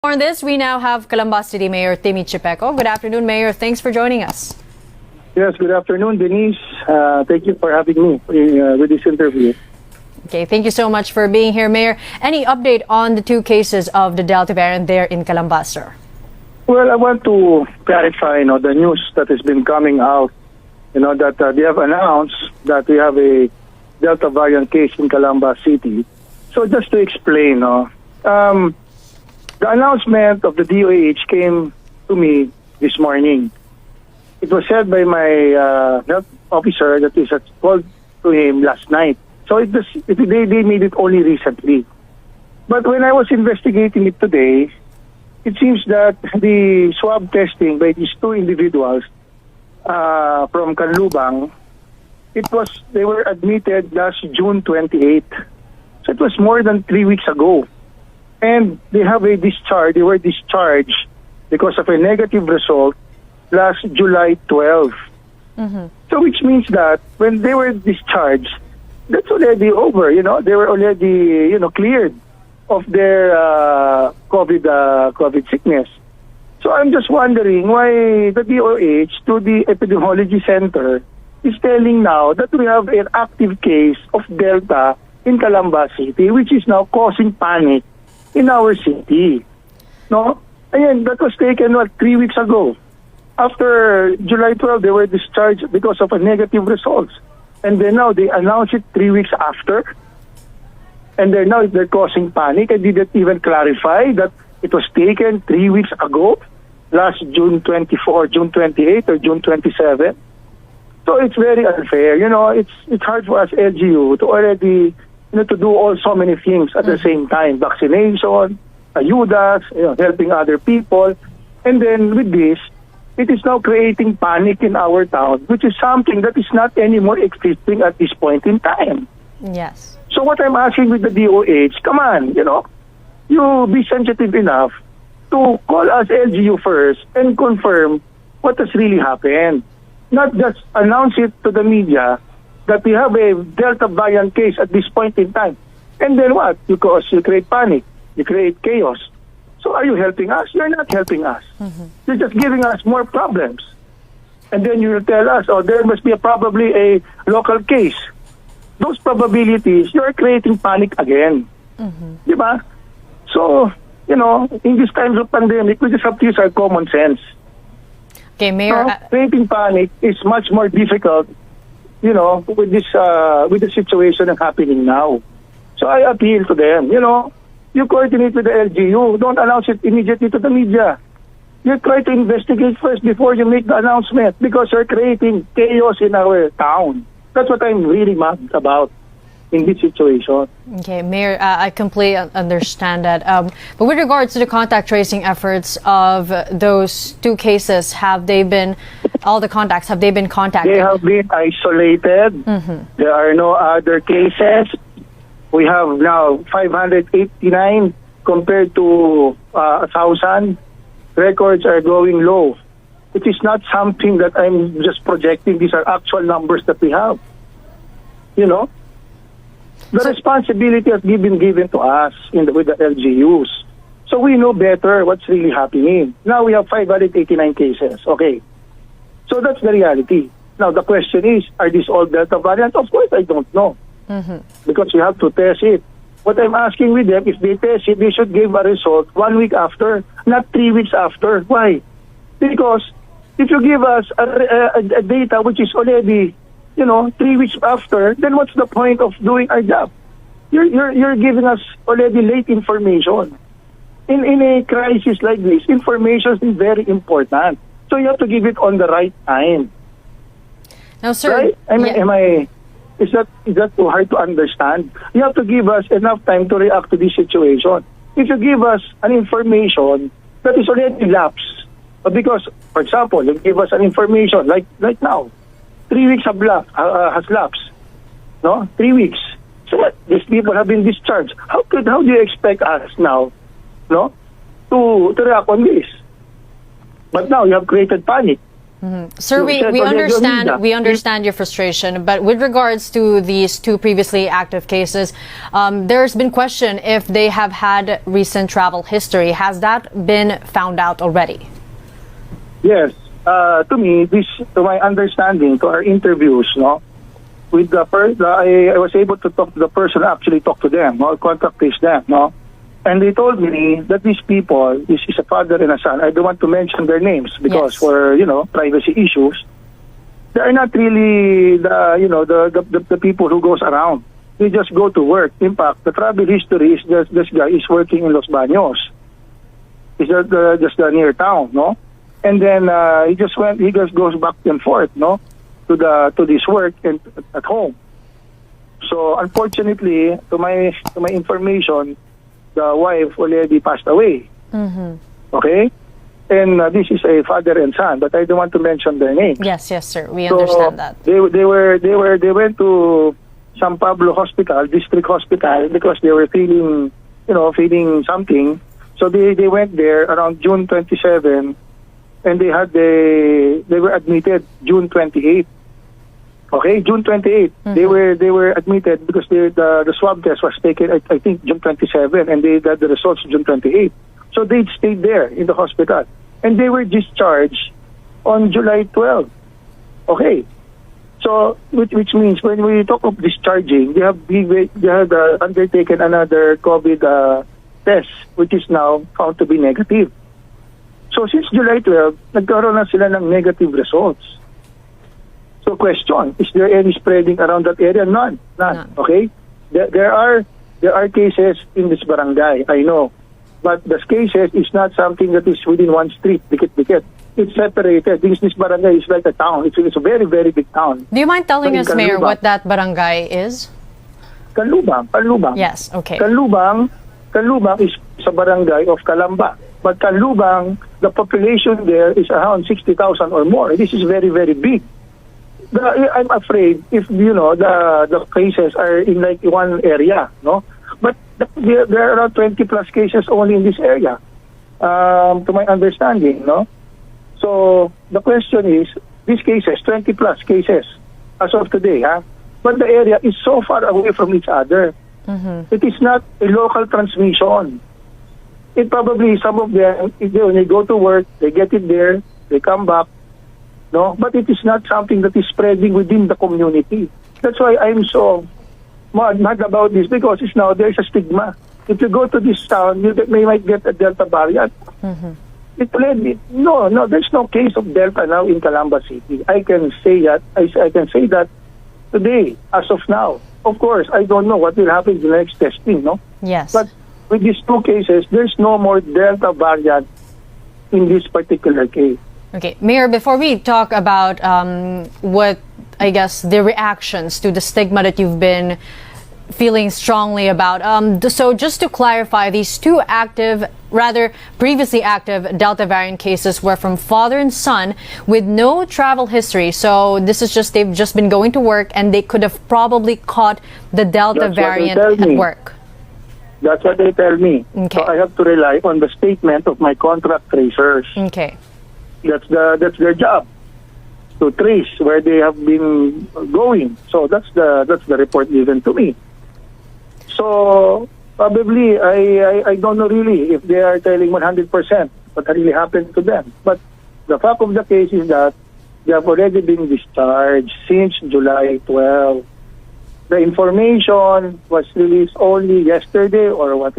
On this, we now have Calamba City Mayor Timmy Chipeco. Good afternoon, Mayor. Thanks for joining us. Yes, good afternoon, Denise. Thank you for having me with this interview. Okay, thank you so much for being here, Mayor. Any update on the two cases of the Delta variant there in Calamba, sir? Well, I want to clarify, the news that has been coming out, that they have announced that we have a Delta variant case in Calamba City. So just to explain, the announcement of the DOH came to me this morning. It was said by my health officer that is called to him last night. So they made it only recently. But when I was investigating it today, it seems that the swab testing by these two individuals from Canlubang, they were admitted last June 28th. So it was more than 3 weeks ago. And they have a discharge. They were discharged because of a negative result last July 12. Mm-hmm. So which means that when they were discharged, that's already over. They were already cleared of their COVID sickness. So I'm just wondering why the DOH to the Epidemiology Center is telling now that we have an active case of Delta in Calamba City, which is now causing panic in our city. No? Again, that was taken 3 weeks ago. After July 12, they were discharged because of a negative results. And then now they announced it 3 weeks after. And then now they're causing panic. I didn't even clarify that it was taken 3 weeks ago, last June 24, June 28, or June 27. So it's very unfair. It's hard for us LGU to already to do so many things at the same time. Vaccination, ayudas, helping other people. And then with this, it is now creating panic in our town, which is something that is not anymore existing at this point in time. Yes. So what I'm asking with the DOH, come on, you be sensitive enough to call us LGU first and confirm what has really happened. Not just announce it to the media that we have a Delta variant case at this point in time. And then what? You create panic. You create chaos. So are you helping us? You're not helping us. Mm-hmm. You're just giving us more problems. And then you will tell us, there must be probably a local case. Those probabilities, you're creating panic again. Mm-hmm. Diba? So, in these times of pandemic, we just have to use our common sense. Okay, Mayor. Creating panic is much more difficult with the situation happening now. So I appeal to them, you coordinate with the LGU. Don't announce it immediately to the media. You try to investigate first before you make the announcement because you're creating chaos in our town. That's what I'm really mad about in this situation. Okay, Mayor, I completely understand that. But with regards to the contact tracing efforts of those two cases, all the contacts, have they been contacted? They have been isolated. Mm-hmm. There are no other cases. We have now 589 compared to 1,000. Records are going low. It is not something that I'm just projecting. These are actual numbers that we have. The responsibility has been given to us with the LGUs. So we know better what's really happening. Now we have 589 cases. Okay. So that's the reality. Now the question is, are these all Delta variants? Of course, I don't know. Mm-hmm. Because you have to test it. What I'm asking with them, if they test it, they should give a result 1 week after, not 3 weeks after. Why? Because if you give us a data which is already 3 weeks after, then what's the point of doing our job? You're giving us already late information. In a crisis like this, information is very important. So you have to give it on the right time. No, sir. Right? Is that too hard to understand? You have to give us enough time to react to this situation. If you give us an information that is already lapsed, because, for example, you give us an information like right now, 3 weeks has lapsed. No? 3 weeks. So these people have been discharged. How do you expect us now, to react on this? But now you have created panic. Sir, we understand your frustration, but with regards to these two previously active cases, there's been question if they have had recent travel history. Has that been found out already? Yes. To me, to my understanding, to our interviews, no, with the I was able to talk to the person, actually talk to them, or contact trace them, no. And they told me that these people, this is a father and a son. I don't want to mention their names because for privacy issues. They are not really the people who goes around. They just go to work. In fact, the travel history is just this guy is working in Los Baños. It's just the near town, no. And then he just goes back and forth, no, to this work and at home. So unfortunately, to my information, the wife already passed away. Okay, and this is a father and son, but I don't want to mention their names. Yes, sir. We understand that. They went to San Pablo Hospital, District Hospital, because they were feeling something. So they went there around June 27, and they were admitted June 28. Okay, June 28. They were admitted because the swab test was taken, I think, June 27, and they got the results June 28. So they stayed there in the hospital, and they were discharged on July 12. Okay, so which means when we talk of discharging, they have undertaken another COVID test, which is now found to be negative. So since July 12, nagkaroon na sila ng negative results. So question, is there any spreading around that area? None. Okay? There are cases in this barangay, I know. But the cases is not something that is within one street, dikit-dikit. It's separated. This barangay is like a town. It's a very, very big town. Do you mind telling us, Mayor, what that barangay is? Calubang. Yes, okay. Calubang is sa barangay of Calamba. But Calubang, the population there is around 60,000 or more. This is very, very big. I'm afraid if the cases are in like one area, no, but there are around 20 plus cases only in this area, to my understanding, no. So the question is, these cases, 20 plus cases as of today, but the area is so far away from each other. It is not a local transmission. It probably some of them, when they go to work, they get it there, they come back. No, but it is not something that is spreading within the community. That's why I'm so mad about this, because there's a stigma. If you go to this town, you might get a Delta variant. No, there's no case of Delta now in Calamba City. I can say that. I can say that today, as of now. Of course, I don't know what will happen in the next testing, no? Yes. But with these two cases, there's no more Delta variant in this particular case. Okay, Mayor, before we talk about what, I guess, the reactions to the stigma that you've been feeling strongly about, so just to clarify, these two previously active Delta variant cases were from father and son with no travel history. So this is they've just been going to work, and they could have probably caught the Delta variant at work. That's what they tell me. Okay. So I have to rely on the statement of my contract tracers. Okay. That's their job, to trace where they have been going. So that's the report given to me. So probably I don't know really if they are telling 100% what really happened to them. But the fact of the case is that they have already been discharged since July 12. The information was released only yesterday or what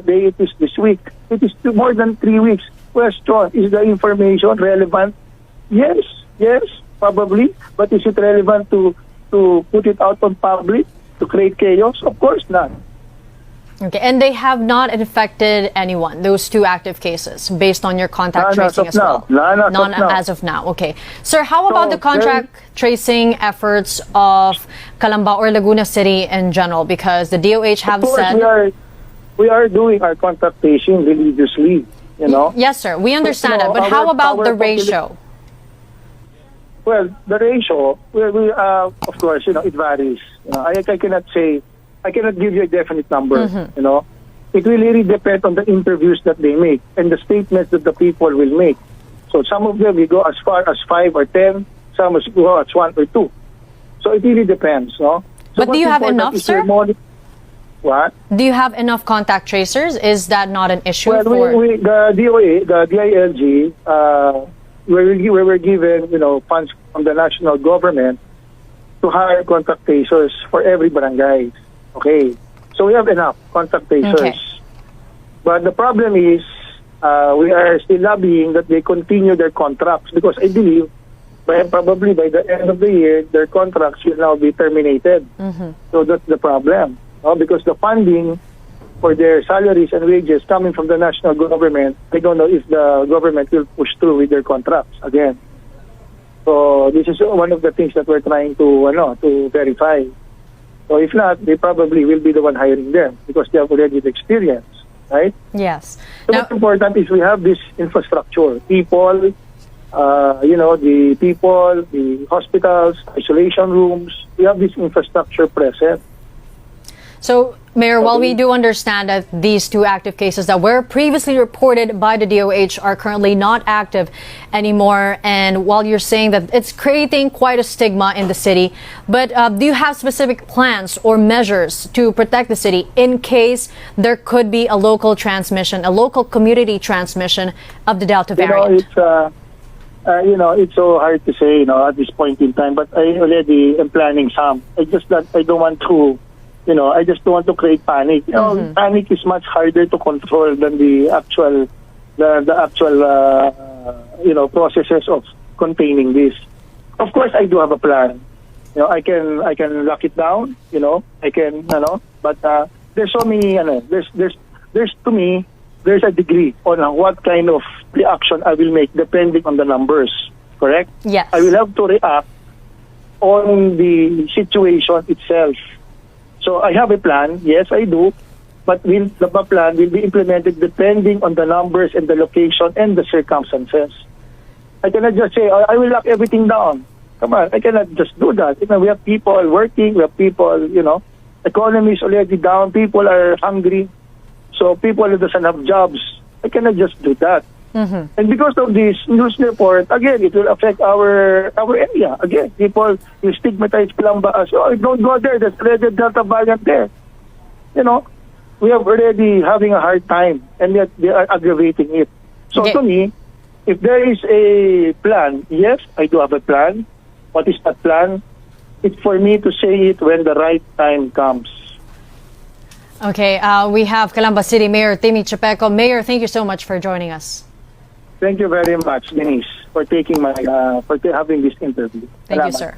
day it is this week. It is more than 3 weeks. Question, is the information relevant? Yes, probably. But is it relevant to put it out on public, to create chaos? Of course not. Okay, and they have not infected anyone, those two active cases, based on your contact tracing as well? None as of now. Okay. Sir, how about the contact tracing efforts of Calamba or Laguna City in general? Because the DOH have said... We are doing our contact tracing religiously. Yes, sir. We understand that. But how about the ratio? Well, the ratio, we of course, it varies. I cannot say, I cannot give you a definite number. It will really depend on the interviews that they make and the statements that the people will make. So some of them, we go as far as 5 or 10. Some go as 1 or 2. So it really depends, no? So But do you have enough, sir? What? Do you have enough contact tracers? Is that not an issue? Well, the DOA, the DILG, we were given, funds from the national government to hire contact tracers for every barangay. Okay. So we have enough contact tracers. Okay. But the problem is, we are still lobbying that they continue their contracts because I believe probably by the end of the year, their contracts will now be terminated. So that's the problem. Because the funding for their salaries and wages coming from the national government, I don't know if the government will push through with their contracts again. So this is one of the things that we're trying to verify. So if not, they probably will be the one hiring them because they have already the experience, right? Yes. So what's important is we have this infrastructure, people, the people, the hospitals, isolation rooms. We have this infrastructure present. So, Mayor, while we do understand that these 2 active cases that were previously reported by the DOH are currently not active anymore, and while you're saying that it's creating quite a stigma in the city, but do you have specific plans or measures to protect the city in case there could be a local transmission, a local community transmission of the Delta variant? It's so hard to say, at this point in time, but I already am planning some. I don't want to, I just don't want to create panic. Panic is much harder to control than the actual processes of containing this. Of course, I do have a plan. I can lock it down. I can, but there's so many. There's to me. There's a degree on what kind of reaction I will make depending on the numbers, correct? Yes. I will have to react on the situation itself. So I have a plan, yes I do, but the plan will be implemented depending on the numbers and the location and the circumstances. I cannot just say, I will lock everything down. Come on, I cannot just do that. We have people working, we have people, economy is already down, people are hungry. So people who doesn't have jobs, I cannot just do that. And because of this news report, again, it will affect our area. Again, people will stigmatize Calamba as, don't go there, there's already a Delta variant there. We have already having a hard time, and yet they are aggravating it. So to me, if there is a plan, yes, I do have a plan. What is that plan? It's for me to say it when the right time comes. Okay, we have Calamba City Mayor Timmy Chipeco. Mayor, thank you so much for joining us. Thank you very much, Denise, for taking for having this interview. Thank you, sir.